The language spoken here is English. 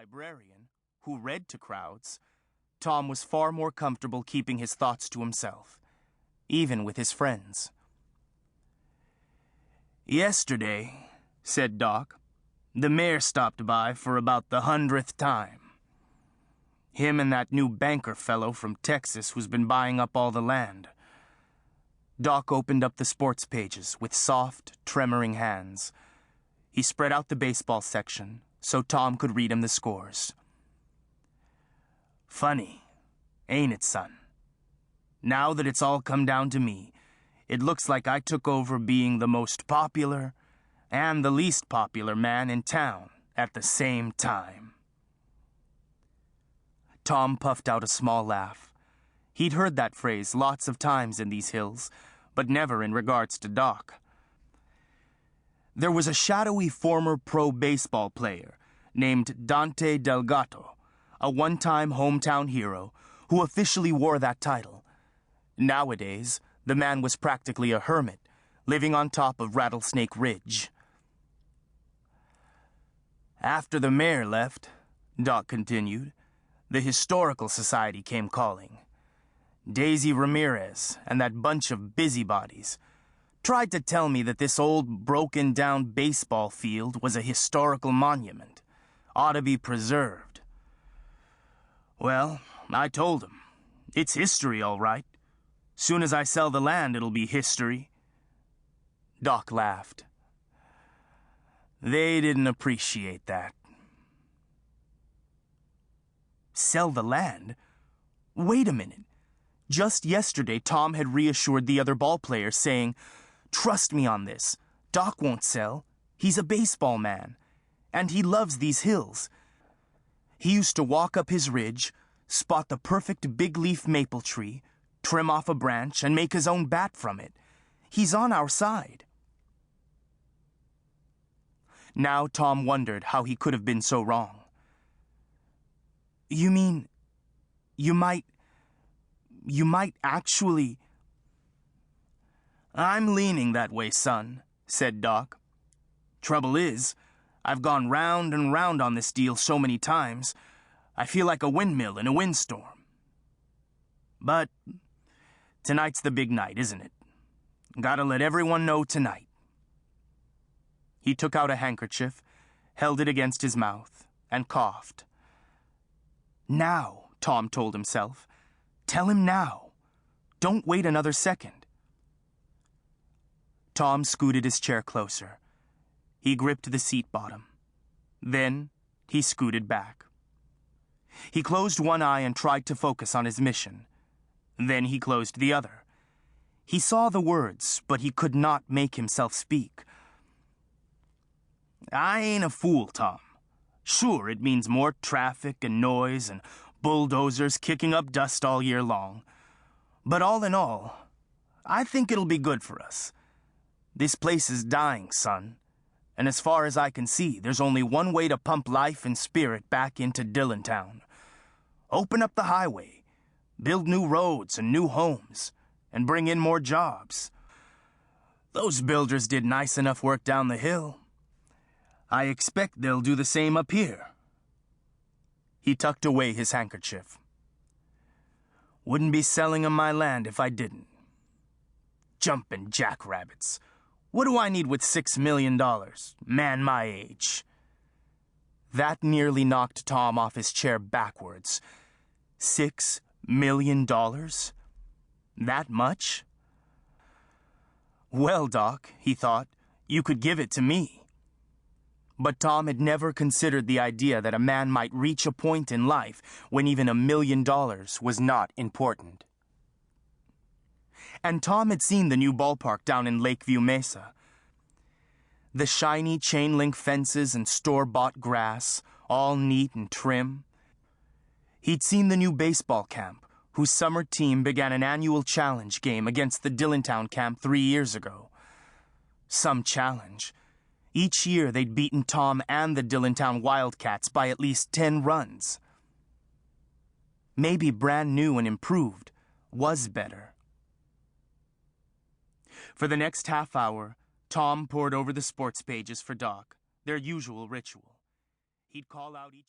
librarian, who read to crowds, Tom was far more comfortable keeping his thoughts to himself, even with his friends. "Yesterday," said Doc, "the mayor stopped by for about the 100th time. Him and that new banker fellow from Texas who's been buying up all the land." Doc opened up the sports pages with soft, tremoring hands. He spread out the baseball section so Tom could read him the scores. "Funny, ain't it, son? Now that it's all come down to me, it looks like I took over being the most popular and the least popular man in town at the same time." Tom puffed out a small laugh. He'd heard that phrase lots of times in these hills, but never in regards to Doc. There was a shadowy former pro baseball player named Dante Delgado, a one-time hometown hero who officially wore that title. Nowadays, the man was practically a hermit, living on top of Rattlesnake Ridge. "After the mayor left," Doc continued, "the Historical Society came calling. Daisy Ramirez and that bunch of busybodies tried to tell me that this old broken-down baseball field was a historical monument, ought to be preserved. Well, I told them, it's history all right. Soon as I sell the land, it'll be history." Doc laughed. "They didn't appreciate that." Sell the land? Wait a minute. Just yesterday, Tom had reassured the other ballplayers, saying, "Trust me on this. Doc won't sell. He's a baseball man, and he loves these hills. He used to walk up his ridge, spot the perfect big-leaf maple tree, trim off a branch, and make his own bat from it. He's on our side." Now Tom wondered how he could have been so wrong. "You mean, you might actually—" "I'm leaning that way, son," said Doc. "Trouble is, I've gone round and round on this deal so many times, I feel like a windmill in a windstorm. But tonight's the big night, isn't it? Gotta let everyone know tonight." He took out a handkerchief, held it against his mouth, and coughed. "Now," Tom told himself. "Tell him now. Don't wait another second." Tom scooted his chair closer. He gripped the seat bottom. Then he scooted back. He closed one eye and tried to focus on his mission. Then he closed the other. He saw the words, but he could not make himself speak. "I ain't a fool, Tom. Sure, it means more traffic and noise and bulldozers kicking up dust all year long. But all in all, I think it'll be good for us. This place is dying, son. And as far as I can see, there's only one way to pump life and spirit back into Dillontown. Open up the highway, build new roads and new homes, and bring in more jobs. Those builders did nice enough work down the hill. I expect they'll do the same up here." He tucked away his handkerchief. "Wouldn't be selling 'em my land if I didn't. Jumping jackrabbits. What do I need with $6 million? Man my age." That nearly knocked Tom off his chair backwards. $6 million? That much? "Well, Doc," he thought, "you could give it to me." But Tom had never considered the idea that a man might reach a point in life when even $1 million was not important. And Tom had seen the new ballpark down in Lakeview Mesa. The shiny chain-link fences and store-bought grass, all neat and trim. He'd seen the new baseball camp, whose summer team began an annual challenge game against the Dillontown camp 3 years ago. Some challenge. Each year they'd beaten Tom and the Dillontown Wildcats by at least 10 runs. Maybe brand new and improved was better. For the next half hour, Tom pored over the sports pages for Doc, their usual ritual. He'd call out each